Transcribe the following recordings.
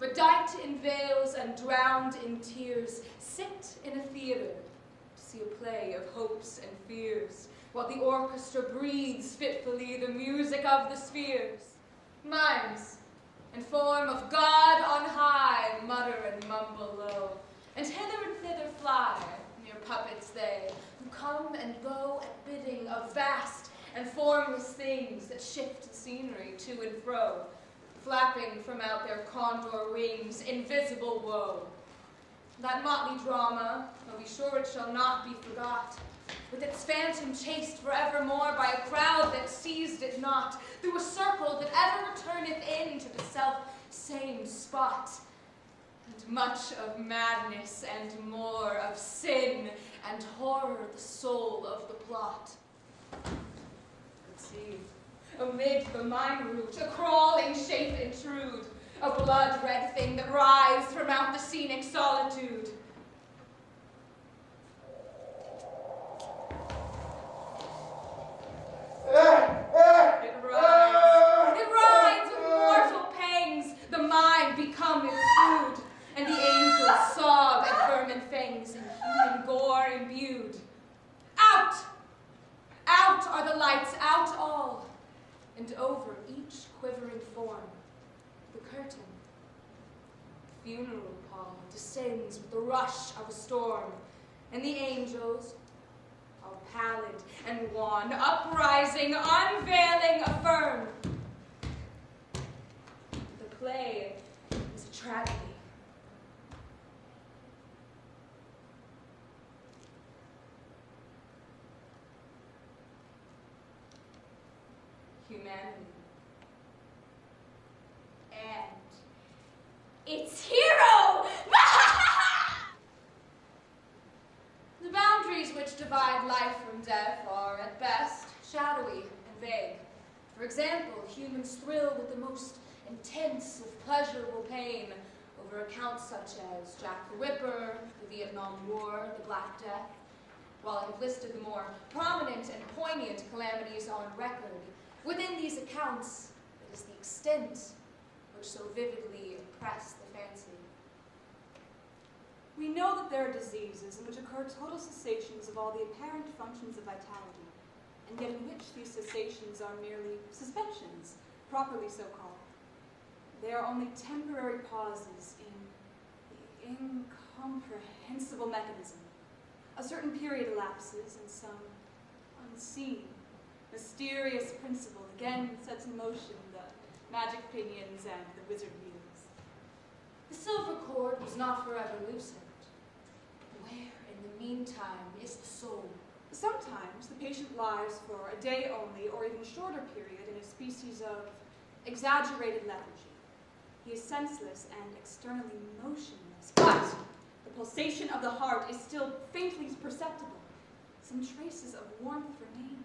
bedight in veils and drowned in tears, sit in a theater to see a play of hopes and fears, while the orchestra breathes fitfully the music of the spheres. Mimes, in form of God on high, mutter and mumble low, and hither and thither fly, mere puppets they, who come and go at bidding of vast and formless things that shift the scenery to and fro, flapping from out their condor wings invisible woe. That motley drama, though be sure it shall not be forgot, with its phantom chased forevermore by a crowd that seized it not, through a circle that ever returneth in to the self-same spot, and much of madness and more of sin and horror the soul of the plot. But see, amid the mine root, a crawling shape intrude, a blood-red thing that writhes from out the scenic solitude. It rides with mortal pangs, the mind become its food, and the angels sob at vermin fangs in human gore imbued. Out! Out are the lights, out all, and over each quivering form, the curtain. The funeral pall descends with the rush of a storm, and the angels, all pallid and wan, uprising, unveiling, affirm. The play is a tragedy. Humanity. And its hero! The boundaries which divide life from death are, at best, shadowy and vague. For example, humans thrill with the most intense of pleasurable pain over accounts such as Jack the Ripper, the Vietnam War, the Black Death. While I have listed the more prominent and poignant calamities on record, within these accounts, it is the extent which so vividly impress the fancy. We know that there are diseases in which occur total cessations of all the apparent functions of vitality, and yet in which these cessations are merely suspensions, properly so called. They are only temporary pauses in the incomprehensible mechanism. A certain period elapses, and some unseen, mysterious principle again sets in motion the magic pinions and the wizard wheels. The silver cord was not forever loosened. Where, in the meantime, is the soul? Sometimes the patient lies for a day only, or even shorter period, in a species of exaggerated lethargy. He is senseless and externally motionless, but the pulsation of the heart is still faintly perceptible. Some traces of warmth remain.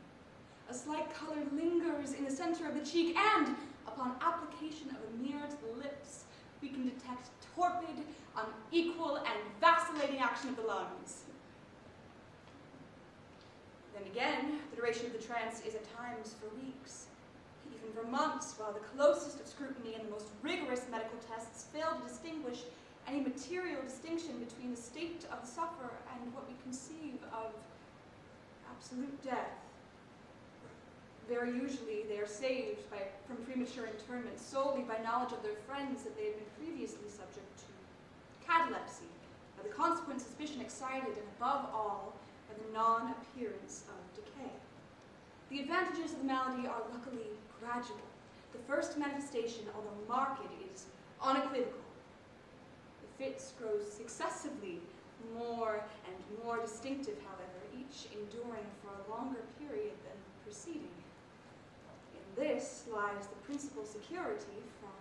A slight color lingers in the center of the cheek, and, upon application of a mirror to the lips, we can detect torpid, unequal, and vacillating action of the lungs. Then again, the duration of the trance is at times for weeks, even for months, while the closest of scrutiny and the most rigorous medical tests fail to distinguish any material distinction between the state of the sufferer and what we conceive of absolute death. Very usually they are saved from premature internment solely by knowledge of their friends that they had been previously subject to catalepsy, by the consequent suspicion excited, and above all, by the non-appearance of decay. The advantages of the malady are luckily gradual. The first manifestation, although marked, is unequivocal. The fits grow successively more and more distinctive, however, each enduring for a longer period than the preceding. In this lies the principal security from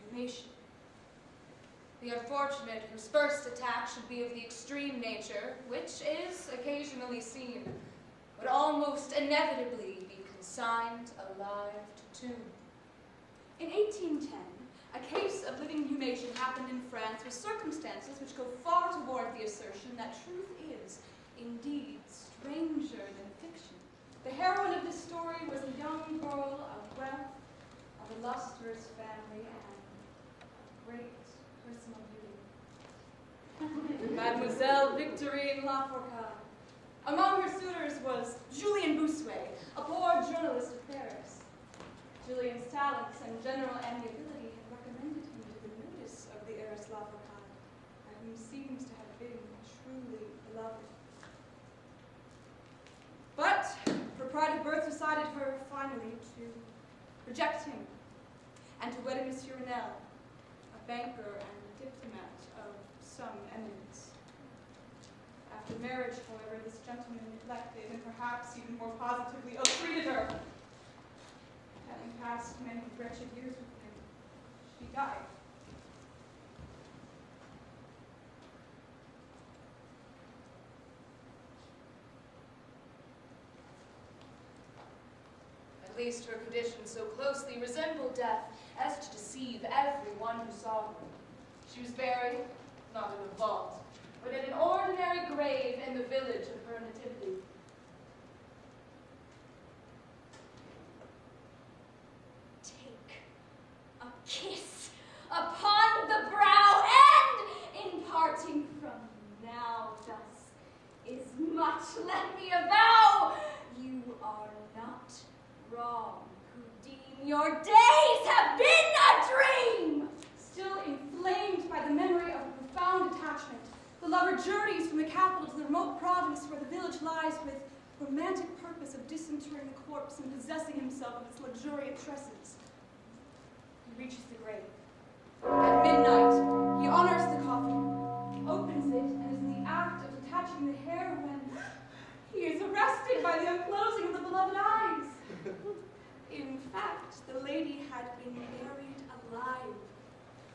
inhumation. The unfortunate whose first attack should be of the extreme nature, which is occasionally seen, would almost inevitably be consigned alive to tomb. In 1810, a case of living inhumation happened in France with circumstances which go far to warrant the assertion that truth is, indeed, stranger than fiction. The heroine of this story was a young girl of wealth, of illustrious family, and Mademoiselle Victorine Lafourcade. Among her suitors was Julien Bossuet, a poor journalist of Paris. Julien's talents and general amiability had recommended him to the notice of the heiress Lafourcade, by whom seems to have been truly beloved. But her pride of birth decided her finally to reject him and to wed a Monsieur Renel, a banker and diplomat of some eminence. After marriage, however, this gentleman neglected and perhaps even more positively ill-treated her. Having passed many wretched years with him, she died. At least her condition so closely resembled death as to deceive everyone who saw her. She was buried, not in a vault, but in an ordinary grave in the village of her nativity. Take a kiss upon the brow, and in parting from now thus is much, let me avow, you are not wrong who deem your days have been a dream. Still inflamed by the memory of a profound attachment, the lover journeys from the capital to the remote province where the village lies with romantic purpose of disinterring the corpse and possessing himself of its luxuriant tresses. He reaches the grave. At midnight, he honors the coffin, opens it, and is in the act of detaching the hair when he is arrested by the unclosing of the beloved eyes. In fact, the lady had been buried alive.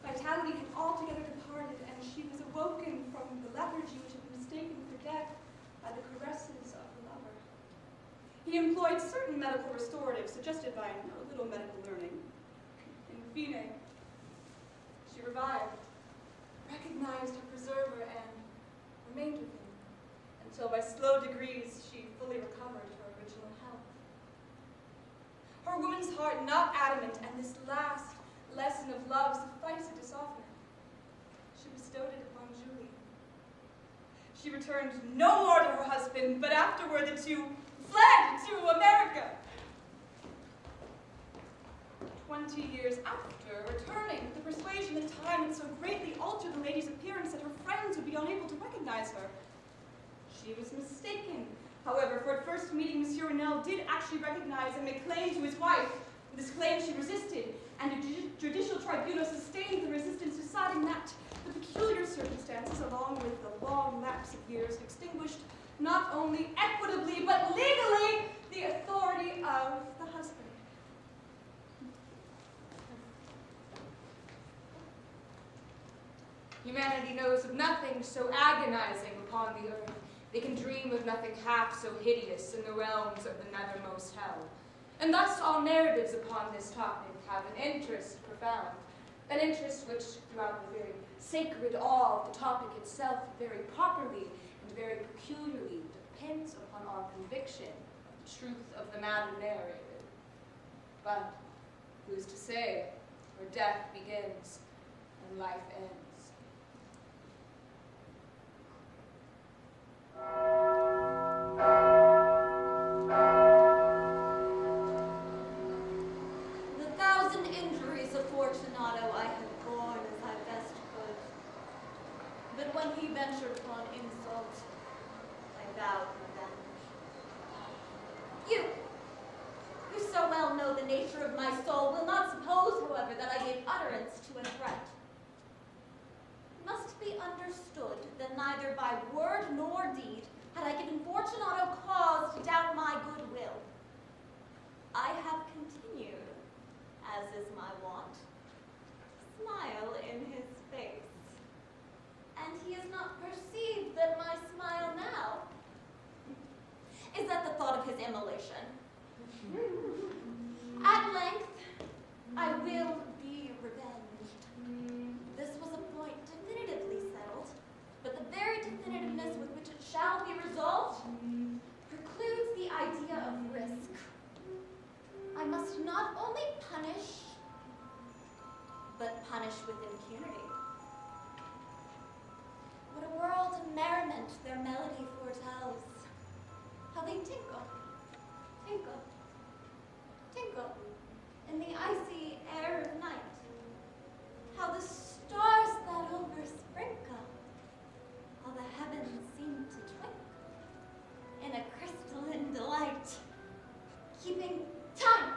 Vitality had altogether departed, and she was awoken from the lethargy which had been mistaken for death by the caresses of her lover. He employed certain medical restoratives suggested by a little medical learning. In fine, she revived, recognized her preserver, and remained with him, until by slow degrees she fully recovered her original health. Her woman's heart not adamant, and this last lesson of love sufficed to soften her. She bestowed it upon Julie. She returned no more to her husband, but afterward the two fled to America. 20 years after, returning with the persuasion that time had so greatly altered the lady's appearance that her friends would be unable to recognize her. She was mistaken, however, for at first meeting Monsieur Renel did actually recognize and make claim to his wife. This claim she resisted, and a judicial tribunal sustained the resistance, deciding that the peculiar circumstances, along with the long lapse of years, extinguished not only equitably, but legally, the authority of the husband. Humanity knows of nothing so agonizing upon the earth. They can dream of nothing half so hideous in the realms of the nethermost hell. And thus all narratives upon this topic have an interest profound, an interest which, throughout the very sacred awe of the topic itself, very properly and very peculiarly depends upon our conviction of the truth of the matter narrated. But who's to say where death begins and life ends? The 1,000 injuries of Fortunato I had borne as I best could. But when he ventured upon insult, I vowed revenge. You so well know the nature of my soul, will not suppose, however, that I gave utterance to a threat. It must be understood that neither by word nor deed had I given Fortunato cause to doubt my goodwill. I have continued, as is my wont, to smile in his face. And he has not perceived that my smile now is at the thought of his immolation. At length, I will be revenged. This was a point definitively settled, but the very definitiveness with which it shall be resolved precludes the idea of risk. I must not only punish, but punish with impunity. What a world of merriment their melody foretells. How they tinkle, tinkle, tinkle in the icy air of night. How the stars that oversprinkle, all the heavens seem to twinkle in a crystalline delight, keeping time,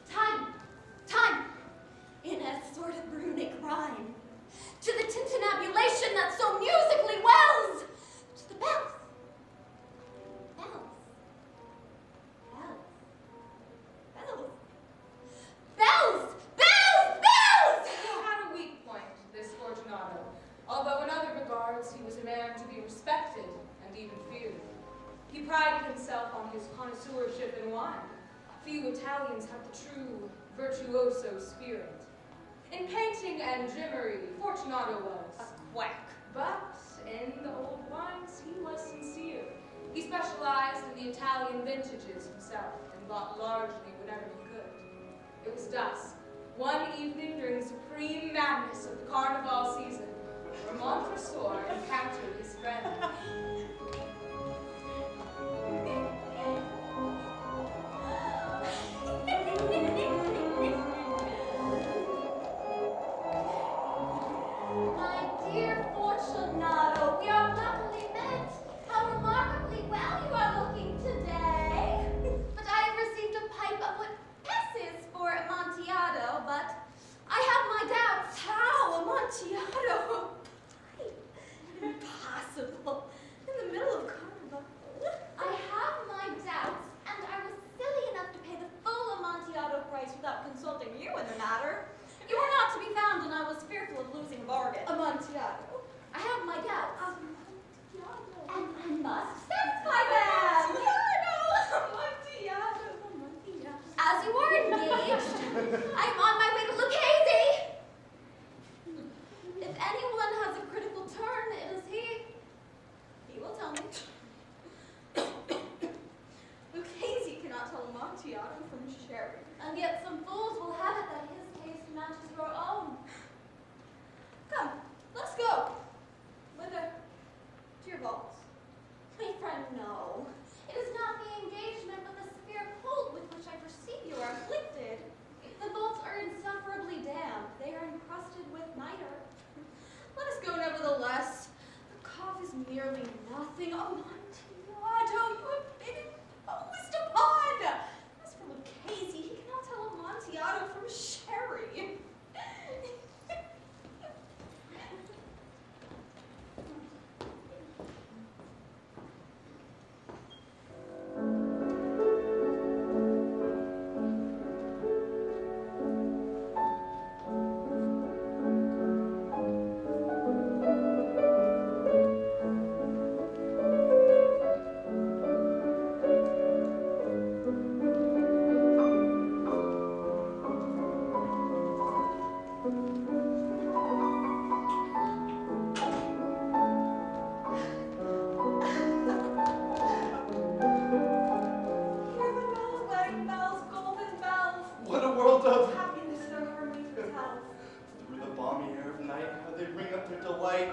time, time, in a sort of runic rhyme, to the tintinnabulation that so musically wells, to the bells, bells, bells, bells, bells, bells, bells! He had a weak point, this Fortunato, although in other regards he was a man to be respected and even feared. He prided himself on his connoisseurship in wine. Few Italians have the true virtuoso spirit. In painting and gimmery, Fortunato was A quack. but in the old wines he was sincere. He specialized in the Italian vintages himself and bought largely whatever he could. It was dusk, one evening during the supreme madness of the carnival season, where Montresor encountered his friend. My dear Fortunato, we are happily met. How remarkably well you are looking today. But I have received a pipe of what passes for Amontillado, but I have my doubts. How? Amontillado? Pipe? Impossible. In the middle of carnival. I have my doubts, and I was silly enough to pay the full Amontillado price without consulting you in the matter. You were not to be found, and I was fearful of losing a bargain. Amontillado. I have my doubts. Amontillado. And I must satisfy them. Amontillado. Amontillado. As you are engaged, I am on my way to Lucchese. If anyone has a critical turn, it is he. He will tell me. Lucchese cannot tell Amontillado from Sherry. And yet some fools will have it that his taste matches your own. Come, let's go. Whither? To your vaults. My friend, no. It is not the engagement, but the severe cold with which I perceive you are afflicted. The vaults are insufferably damp. They are encrusted with niter. Let us go nevertheless. The cough is merely nothing. Amontillado, you have been imposed upon. As for Lucchese, he cannot tell Amontillado from Sherry. Hear the bells, wedding bells, golden bells. What a world of Happiness their harmony foretells. through the balmy air of night, how they ring up their delight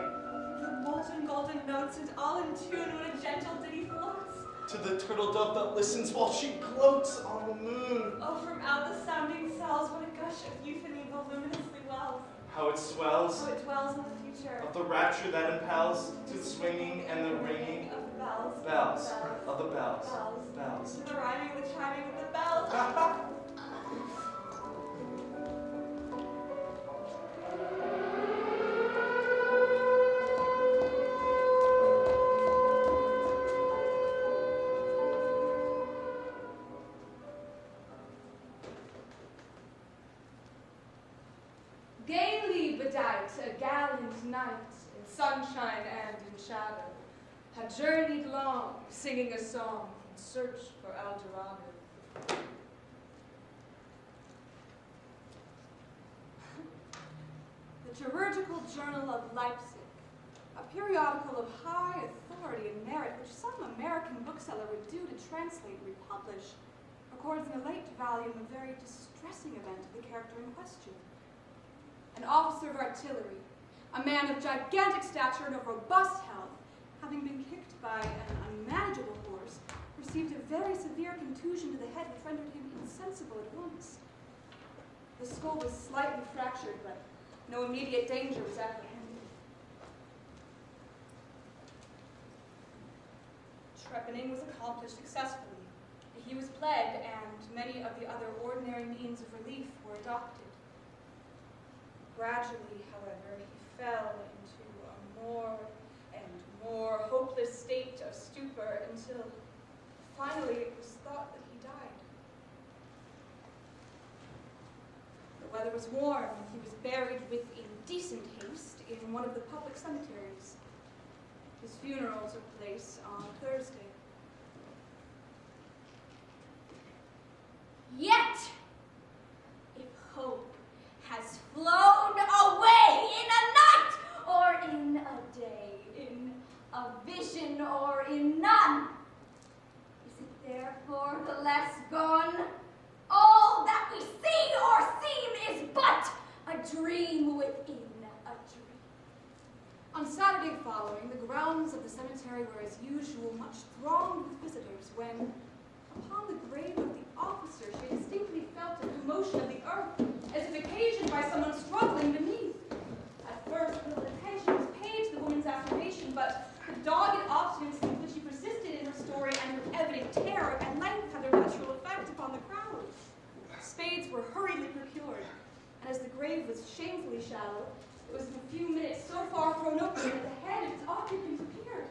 The molten golden notes and all in tune when a gentle ditty floats. to the turtle dove that listens while she gloats on the moon. Oh, from out the sounding cells, what a gush of euphony voluminously wells. How it swells So it dwells in the future. of the rapture that impels to the swinging and the ringing Of the bells. bells of the bells. Bells. Bells. To the rhyming and the chiming of the bells. Gaily bedight, a gallant knight, in sunshine and in shadow, had journeyed long, singing a song in search for El Dorado. The Chirurgical Journal of Leipzig, a periodical of high authority and merit which some American bookseller would do to translate and republish, records in a late volume a very distressing event of the character in question. An officer of artillery, a man of gigantic stature and of robust health, having been kicked by an unmanageable horse, received a very severe contusion to the head which rendered him insensible at once. The skull was slightly fractured, but no immediate danger was apprehended. Trepanning was accomplished successfully. He was bled, and many of the other ordinary means of relief were adopted. Gradually, however, he fell into a more and more hopeless state of stupor until finally it was thought that he died. The weather was warm, and he was buried with indecent haste in one of the public cemeteries. His funeral took place on Thursday. Yet, if hope has flown away in a night, or in a day, in a vision, or in none, is it therefore the less gone? All that we see or seem is but a dream within a dream. On Saturday following, the grounds of the cemetery were as usual much thronged with visitors when, upon the grave of the officer, she distinctly felt a commotion of the earth, as if occasioned by someone struggling beneath. At first, little attention was paid to the woman's affirmation, but the dogged obstinacy with which she persisted in her story and her evident terror at length had their natural effect upon the crowd. Spades were hurriedly procured, and as the grave was shamefully shallow, it was in a few minutes so far thrown open that the head of its occupant appeared.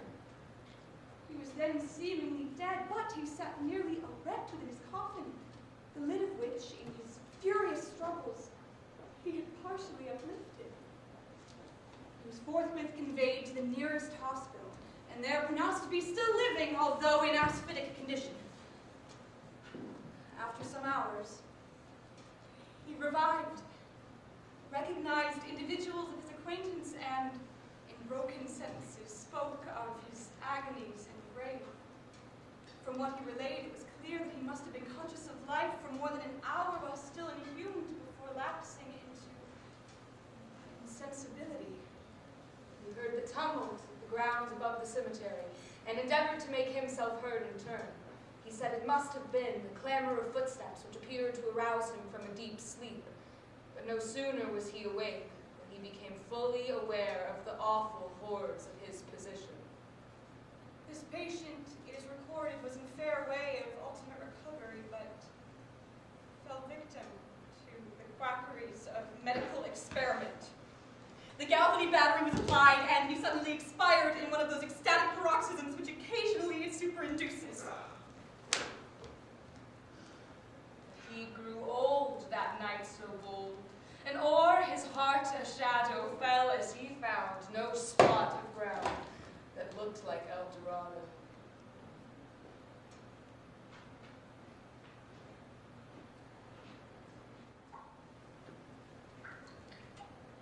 He was then seemingly dead, but he sat nearly erect within his coffin, the lid of which, in his furious struggles, he had partially uplifted. He was forthwith conveyed to the nearest hospital, and there pronounced to be still living, although in asphytic condition. After some hours, he revived, recognized individuals of his acquaintance, and, in broken sentences, spoke of his agonies in the grave. From what he relayed, it was clear that he must have been conscious of life for more than an hour while still inhumed before lapsing into insensibility. He heard the tumult of the grounds above the cemetery and endeavored to make himself heard in turn. He said it must have been the clamor of footsteps which appeared to arouse him from a deep sleep. But no sooner was he awake than he became fully aware of the awful horrors of his position. This patient, it is recorded, was in fair way of ultimate recovery, but fell victim to the quackeries of medical experiment. The Galvany battery was applied, and he suddenly expired in one of those ecstatic paroxysms which occasionally it superinduces. He grew old that night so bold, and o'er his heart a shadow fell as he found no spot of ground that looked like El Dorado.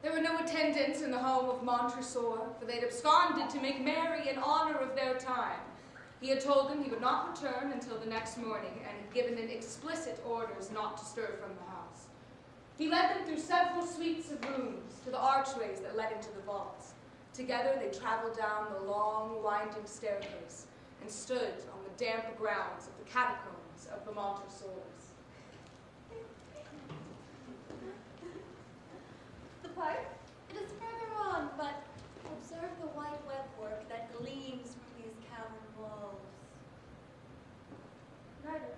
There were no attendants in the home of Montresor, for they had absconded to make merry in honor of their time. He had told them he would not return until the next morning, and had given them explicit orders not to stir from the house. He led them through several suites of rooms to the archways that led into the vaults. Together they traveled down the long, winding staircase and stood on the damp grounds of the catacombs of the Montresors. The park? It is further on, but observe the white webwork that gleams from these cavern walls. Neither.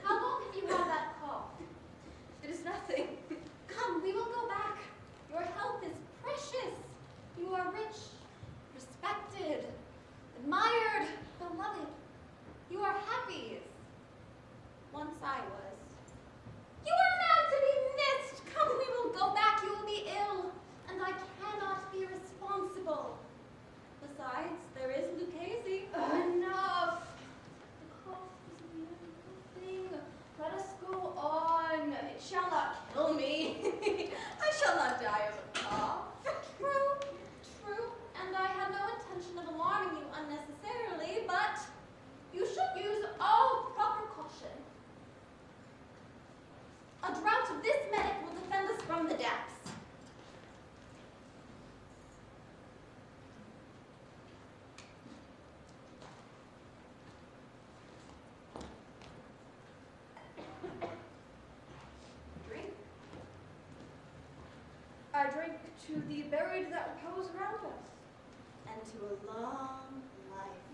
How long have you had that cough? It is nothing. Come, we will go back. Your health is precious. You are rich, respected, admired, beloved. You are happy. Once I was. You are a man to be missed, To the buried that repose around us. And to a long life.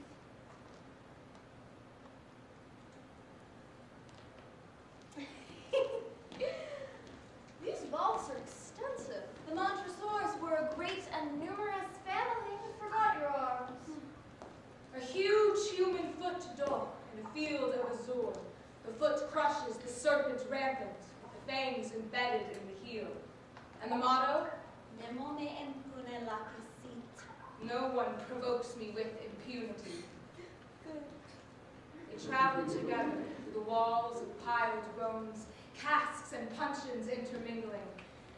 These vaults are extensive. The Montresors were a great and numerous family. Forgot your arms. A huge human foot dog in a field of azure. The foot crushes the serpent rampant, with the fangs embedded in the heel. And the motto? Nemo me impune lacrisit. No one provokes me with impunity. Good. They traveled together through the walls of piled bones, casks and puncheons intermingling,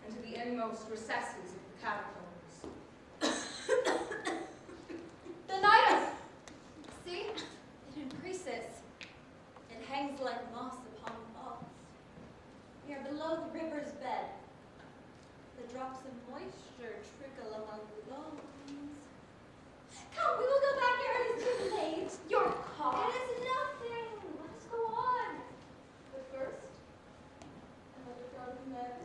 and to the inmost recesses of the catacombs. The night. See? It increases. It hangs like moss upon walls. We are below the river's bed. The drops of moisture trickle among the bones. Come, we will go back ere it is too late. Your cough. It is nothing. Let us go on. But first, Another garden bed.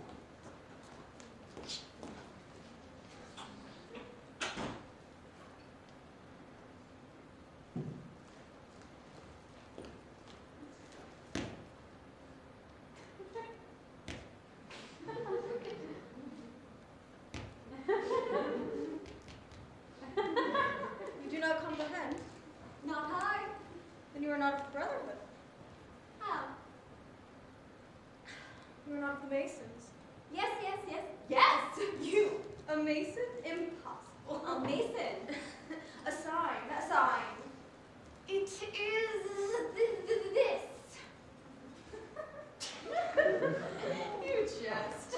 you do not comprehend. Not I. Then you are not of the Brotherhood. How? You are not of the Masons. Yes. Yes! You, a Mason? Impossible. A Mason. A sign. It is this. You jest.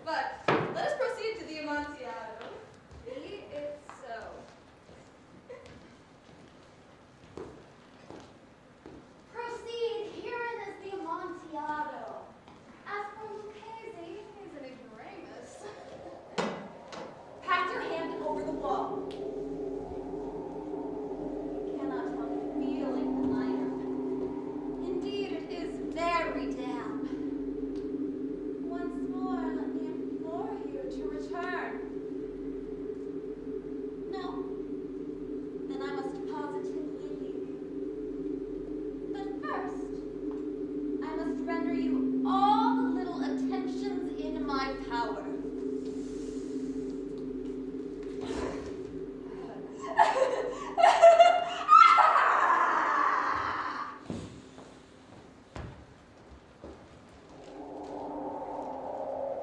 But let us proceed to the Amontillado. Be it so. Proceed. Herein is the Amontillado. As for Lucchese, He's an ignoramus. pass your hand over the wall. I cannot help feeling the minor. Indeed, it is very damp. Once more, let me implore you to return. No? Then I must positively leave you. But first, I must render you all the little attentions in my power.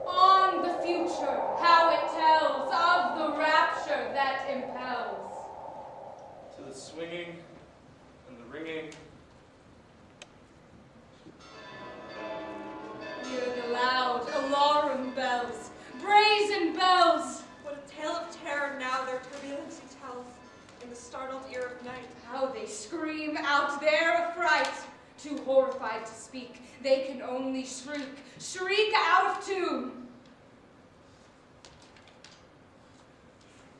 On the future, how it tells of the rapture that impels. To the swinging and the ringing. Hear the loud alarum bells, brazen bells. What a tale of terror now their turbulency tells in the startled ear of night. How they scream out their affright. Too horrified to speak, they can only shriek out of tune.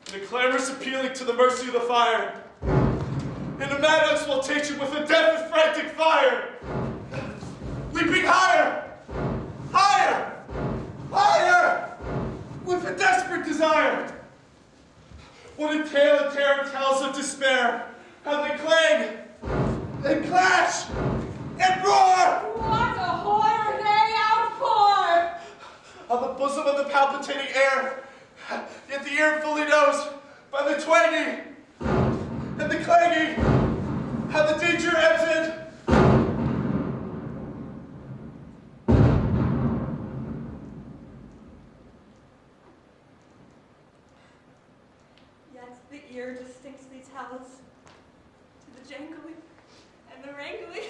In a clamorous appealing to the mercy of the fire. In a mad exultation with a death and frantic fire. Leaping higher! Higher! Higher! With a desperate desire. What a tale of terror tells of despair. How they clang, and clash, and roar! What a horror they outpour! On the bosom of the palpitating air, yet the ear fully knows by the twanging and the clanging how the danger ebbs in. Yet the ear distinctly tells to the jangling and the wrangling.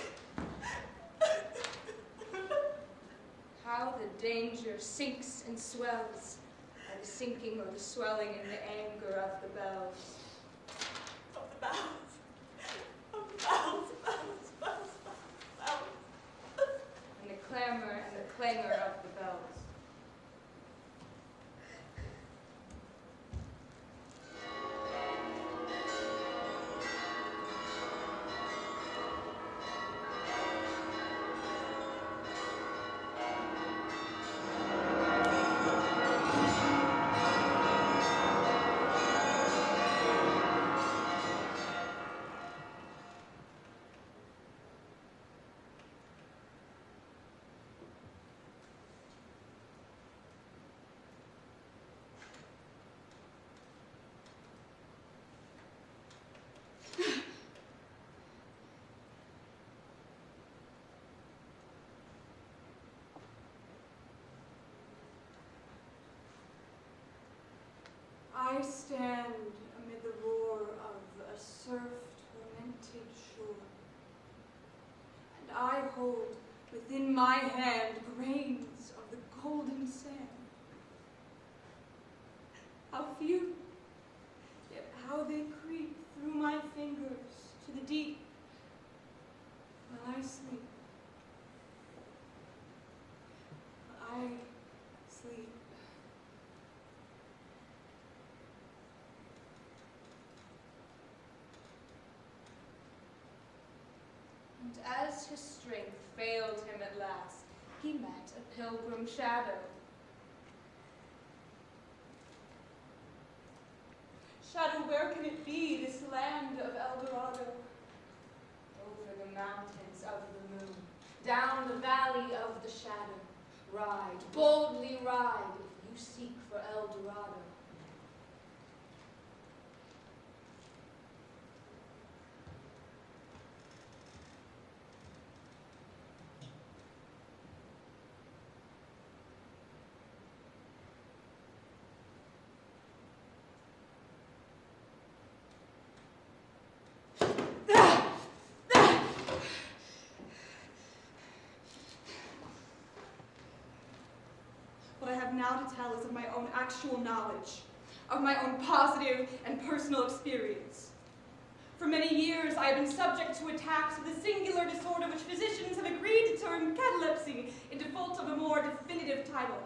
How the danger sinks and swells by the sinking or the swelling in the anger of the bells. Of the bells. Of the bells. And the clamor and the clangor of the bells. I stand amid the roar of a surf-tormented shore, and I hold within my hand grains of the golden sand. How few, yet how they creep through my fingers to the deep while I sleep. I sleep. And as his strength failed him at last, he met a pilgrim shadow. Shadow, where can it be, this land of El Dorado? Over the mountains of the moon, down the valley of the shadow. Ride, boldly ride, if you seek for El Dorado. What I have now to tell is of my own actual knowledge, of my own positive and personal experience. For many years, I have been subject to attacks of the singular disorder which physicians have agreed to term catalepsy in default of a more definitive title.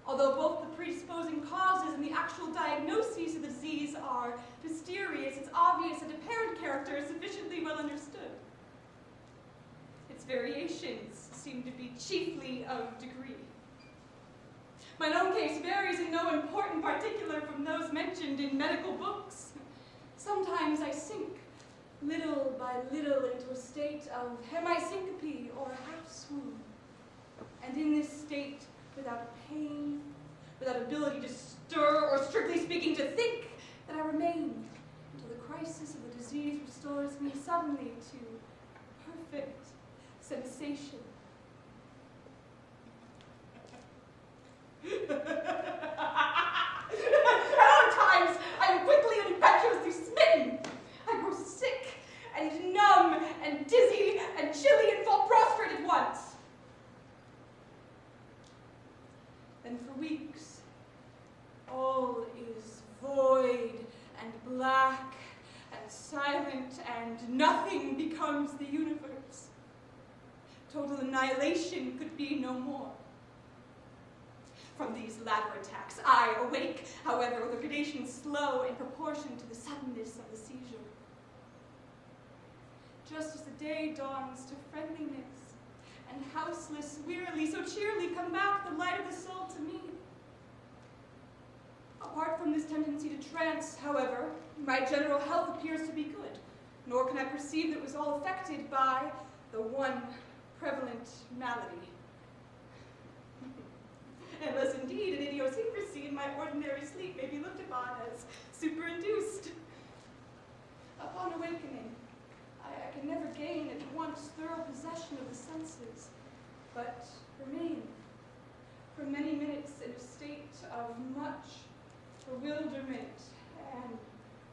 Although both the predisposing causes and the actual diagnoses of the disease are mysterious, its obvious and apparent character is sufficiently well understood. Its variations seem to be chiefly of degree. Mine own case varies in no important particular from those mentioned in medical books. Sometimes I sink, little by little, into a state of hemi-syncope or half-swoon. And in this state, without pain, without ability to stir, or strictly speaking, to think, that I remain until the crisis of the disease restores me suddenly to perfect sensation. At other times, I am quickly and impetuously smitten. I grow sick and numb and dizzy and chilly and fall prostrate at once. Then for weeks, all is void and black and silent, and nothing becomes the universe. Total annihilation could be no more. From these latter attacks, I awake, however, with a gradation slow in proportion to the suddenness of the seizure. Just as the day dawns to friendliness, and houseless, wearily, so cheerily come back the light of the soul to me. Apart from this tendency to trance, however, my general health appears to be good, nor can I perceive that it was all affected by the one prevalent malady. Unless indeed an idiosyncrasy in my ordinary sleep may be looked upon as superinduced. Upon awakening, I can never gain at once thorough possession of the senses, but remain for many minutes in a state of much bewilderment and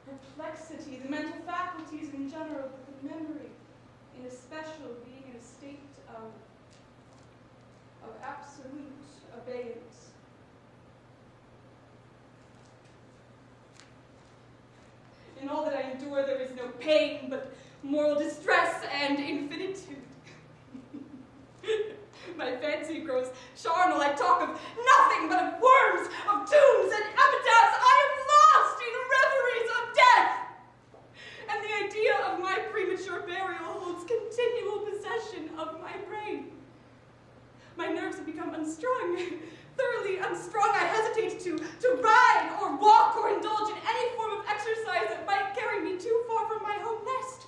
perplexity, the mental faculties in general, but the memory in especial being in a state of absolute abeyance. In all that I endure, there is no pain, but moral distress and infinitude. My fancy grows charnel. I talk of nothing but of worms, of tombs and epitaphs. I am lost in reveries of death. And the idea of my premature burial holds continual possession of my brain. My nerves have become unstrung, thoroughly unstrung. I hesitate to ride or walk or indulge in any form of exercise that might carry me too far from my home nest.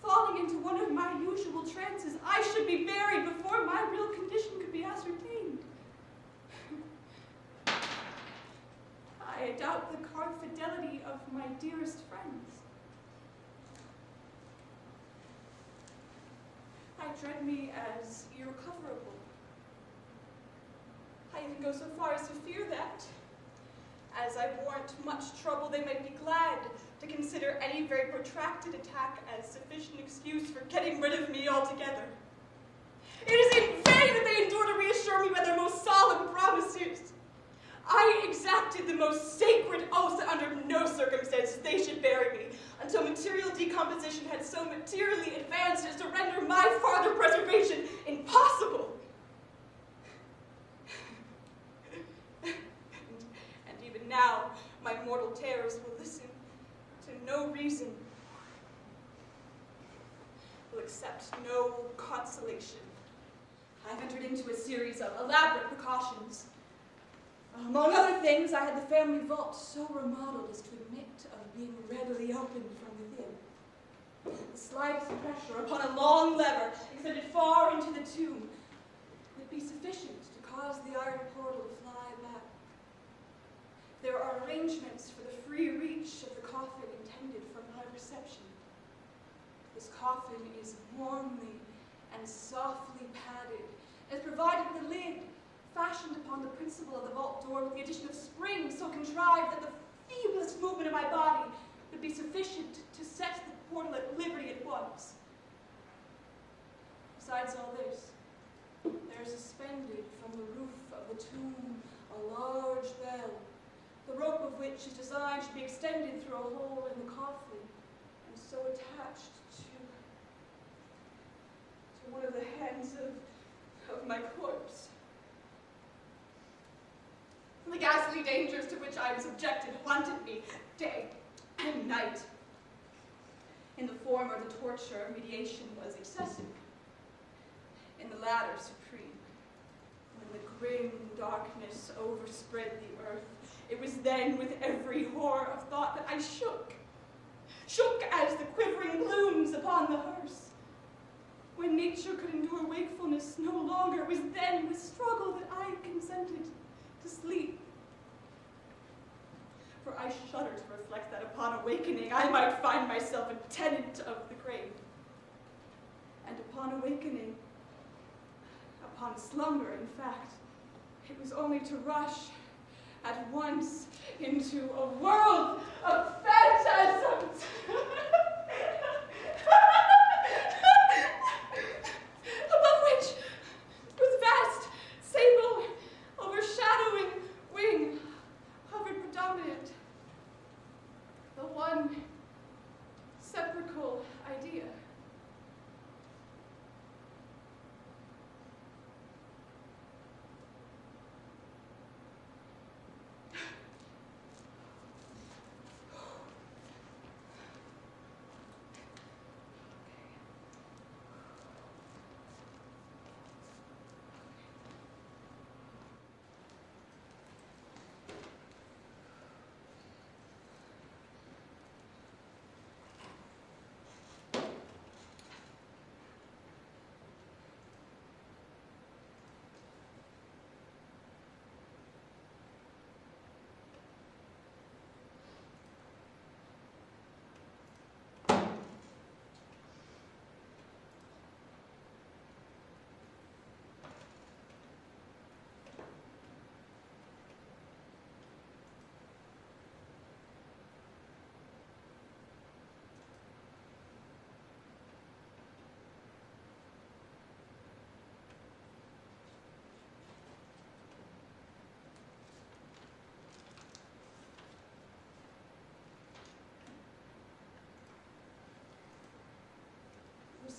Falling into one of my usual trances, I should be buried before my real condition could be ascertained. I doubt the card fidelity of my dearest friends. I dread me as irrecoverable. I even go so far as to fear that, As I warrant much trouble, they might be glad to consider any very protracted attack as sufficient excuse for getting rid of me altogether. It is in vain that they endure to reassure me by their most solemn promises. I exacted the most sacred oaths that under no circumstances they should bury me, until material decomposition had so materially advanced as to render my farther preservation impossible. And even now, my mortal terrors will listen to no reason, will accept no consolation. I've entered into a series of elaborate precautions. Among other things, I had the family vault so remodeled as to admit of being readily opened from within. The slightest pressure upon a long lever extended far into the tomb would be sufficient to cause the iron portal to fly back. There are arrangements for the free reach of the coffin intended for my reception. This coffin is warmly and softly padded, as provided with a lid fashioned upon the principle of the vault door with the addition of springs so contrived that the feeblest movement of my body would be sufficient to set the portal at liberty at once. Besides all this, there is suspended from the roof of the tomb a large bell, the rope of which is designed to be extended through a hole in the coffin and so attached to one of the hands of my corpse. The ghastly dangers to which I was subjected haunted me day and night. In the former, the torture of mediation was excessive. In the latter, supreme. When the grim darkness overspread the earth, it was then with every horror of thought that I shook as the quivering blooms upon the hearse. When nature could endure wakefulness no longer, it was then with struggle that I consented to sleep. For I shudder to reflect that upon awakening I might find myself a tenant of the grave. And upon awakening, upon slumber in fact, it was only to rush at once into a world of phantasms. Above which was vast, sable, overshadowing wing hovered predominant. The one sepulchral idea.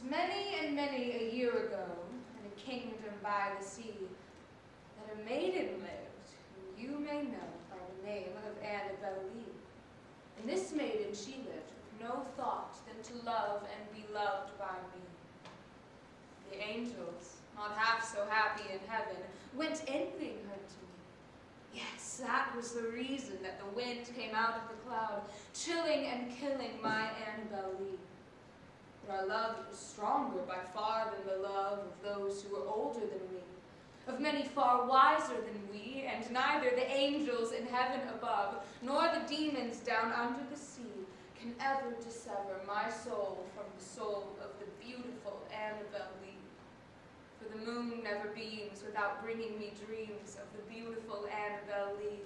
Many and many a year ago, in a kingdom by the sea, that a maiden lived, whom you may know by the name of Annabel Lee. And this maiden she lived with no thought than to love and be loved by me. The angels, not half so happy in heaven, went envying her to me. Yes, that was the reason that the wind came out of the cloud, chilling and killing my Annabel Lee. But our love was stronger by far than the love of those who were older than we, of many far wiser than we, and neither the angels in heaven above, nor the demons down under the sea, can ever dissever my soul from the soul of the beautiful Annabel Lee. For the moon never beams without bringing me dreams of the beautiful Annabel Lee,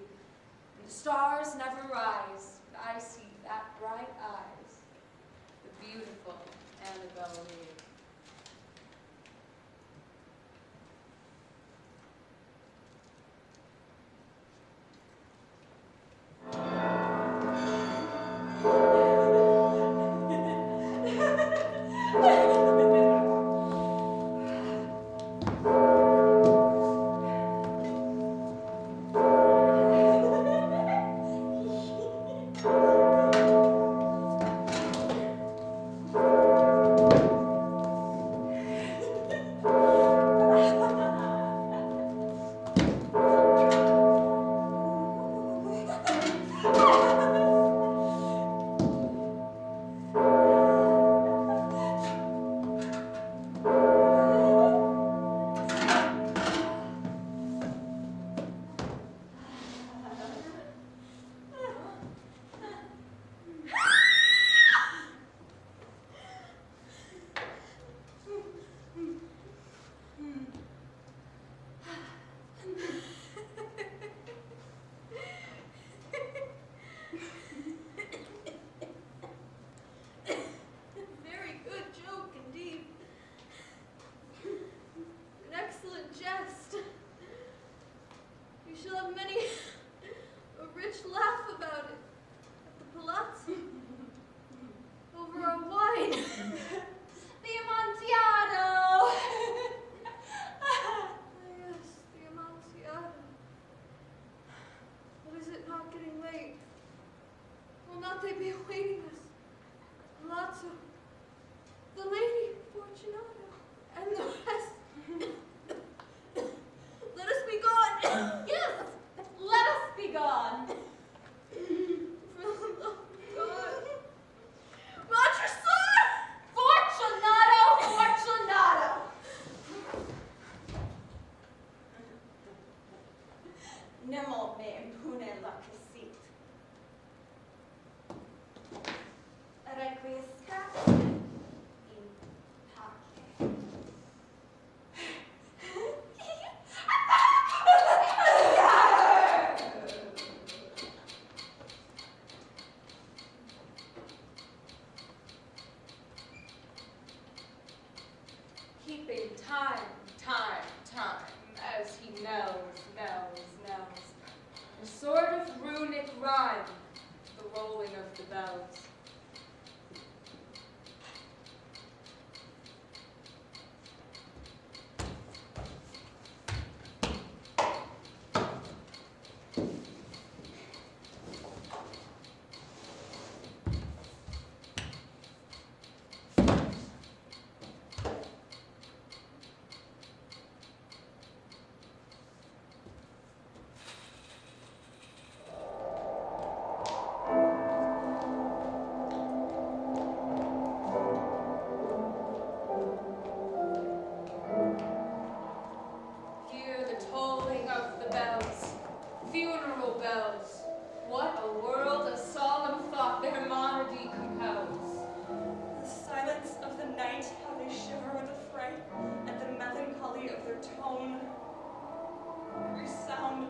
and The stars never rise, but I see that bright eyes, the beautiful Annabelle Lee. The Amontillado! Yes, the Amontillado. But is it not getting late? Will not they be awaiting us? Palazzo, the Lady Fortunato, and the rest. Let us be gone! Yes, let us be gone. For the love of God. Montresor! Fortunato, Fortunato! Nemo me impune lacessit. Requiescat in pace. Keeping time, as he knows. A sort of runic rhyme, the rolling of the bells. Hear the tolling of the bells, funeral bells. What a world, a solemn thought their monody compels. The silence of the night, how they shiver with affright, at the melancholy of their tone. Every sound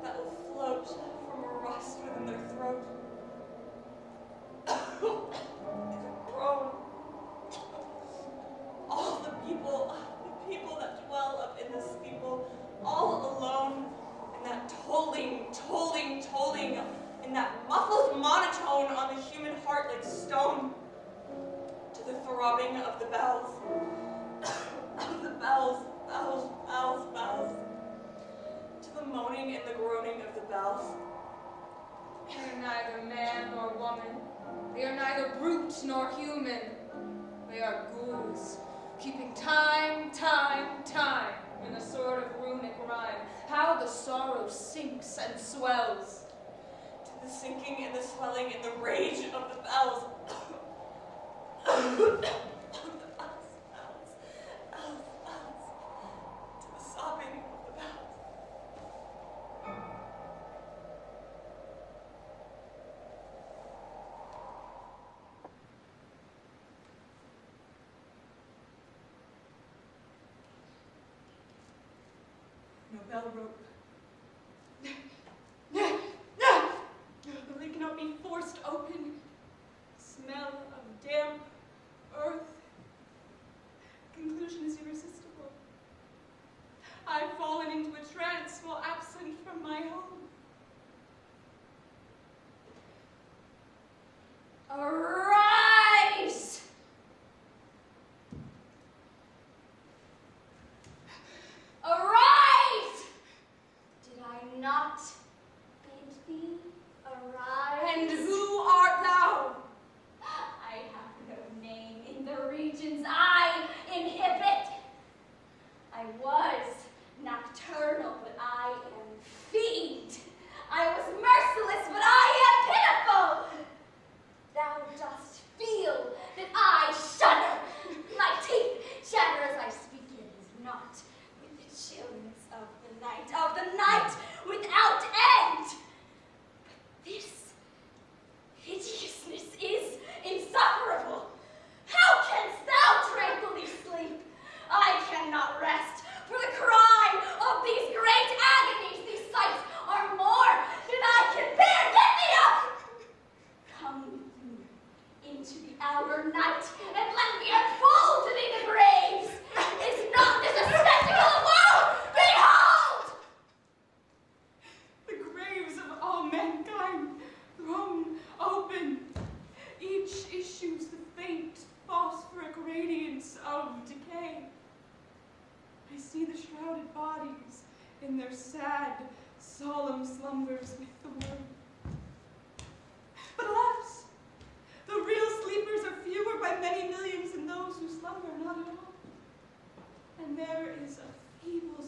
that will float from a rust within their throat. Is a groan. All the people that dwell up in the steeple, all alone, in that tolling, in that muffled monotone on the human heart like stone, to the throbbing of the bells, of the bells, to the moaning and the groaning of the bells. They are neither man nor woman. They are neither brute nor human. They are ghouls, keeping time, in a sort of runic rhyme. How the sorrow sinks and swells. To the sinking and the swelling and the rage of the bells. Of the bells. To the sobbing of the bells. No bell rope. Arise! Arise! Did I not bid thee arise? And who art thou? I have no name in the regions I inhabit. I was nocturnal, but I am fiend. I was merciless, but I am pitiful. Thou dost feel that I shudder. My teeth shatter as I speak. It is not with the chillness of the night without end. But this hideousness is insufferable. How canst thou tranquilly sleep? I cannot rest, for the cry of these great agonies, these sights are more than I can bear. Get me up! Come with me into the outer night, and let me unfold to thee the graves. Is not this a spectacle of woe? Behold! The graves of all mankind, thrown open. Each issues the faint phosphoric radiance of decay. I see the shrouded bodies in their sad, solemn slumbers with the worm. But alas, the real sleepers are fewer by many millions than those who slumber not at all. And there is a feeble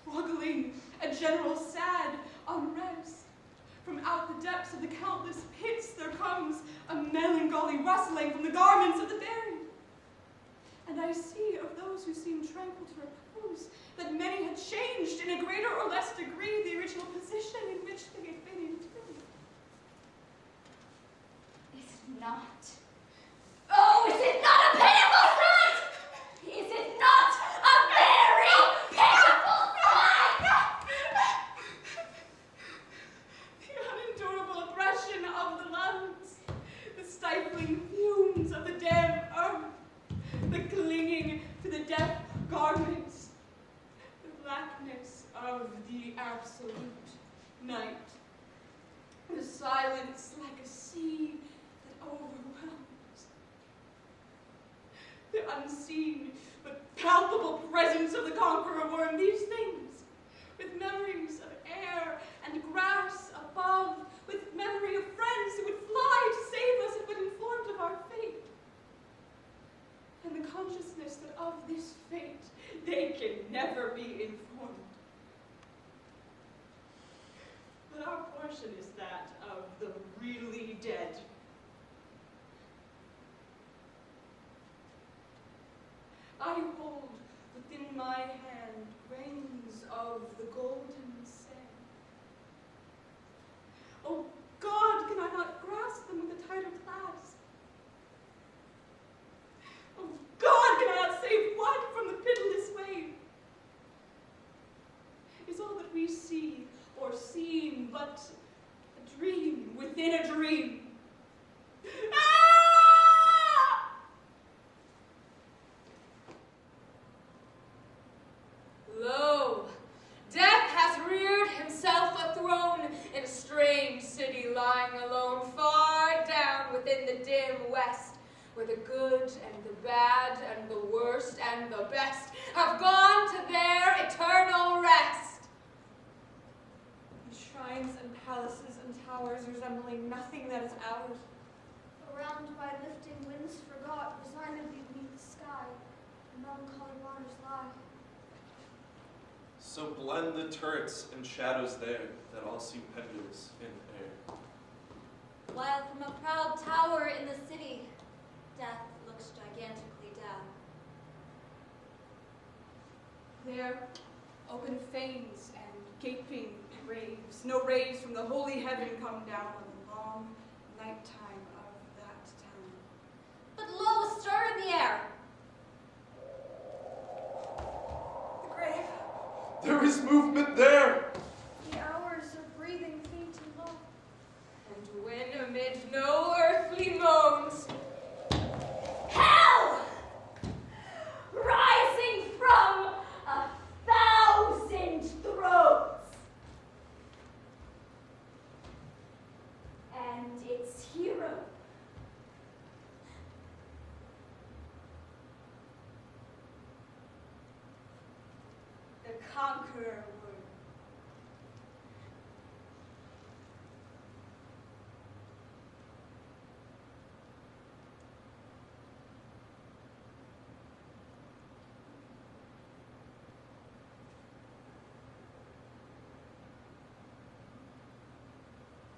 struggling, a general sad unrest. From out the depths of the countless pits there comes a melancholy rustling from the garments of the buried. And I see of those who seem tranquil to repose that many had changed in a greater or less degree the original position in which they had been entombed. Is it not? Oh, is it not a pitiful sight? Is it not a very pitiful sight? The unendurable oppression of the lungs, the stifling fumes of the damp earth, the clinging to the death garments, the blackness of the absolute night, the silence like a sea that overwhelms, the unseen but palpable presence of the Conqueror Worm, these things, with memories of air and grass above, with memory of friends who would fly to save us if but informed of our fate, and the consciousness that of this fate they can never be informed. But our portion is that of the really dead. I hold within my hand grains of the golden sand. Oh God, can I not grasp them with a tighter clasp? Oh God, can I not save one from the pitiless wave? Is all that we see or seem but a dream within a dream? Ah! Lo, death has reared himself a throne in a strange city lying alone far down within the dim west, where the good and the bad and the worst and the best have gone to their eternal rest. The shrines and palaces and towers resembling nothing that is ours. Around by lifting winds forgot, resignedly beneath the sky, the melancholy waters lie. So blend the turrets and shadows there that all seem pendulous in air. While from a proud tower in the city, death looks gigantically down. There, open fanes and gaping graves, no rays from the holy heaven come down on the long nighttime of that town. But lo, a stir in the air. The grave. There is movement there! The hours of breathing faint and low. And when amid no earthly moans, Hell! Rising from 1,000 throats. And its hero Conqueror Worm.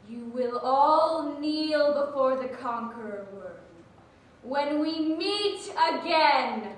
You will all kneel before the Conqueror Worm when we meet again.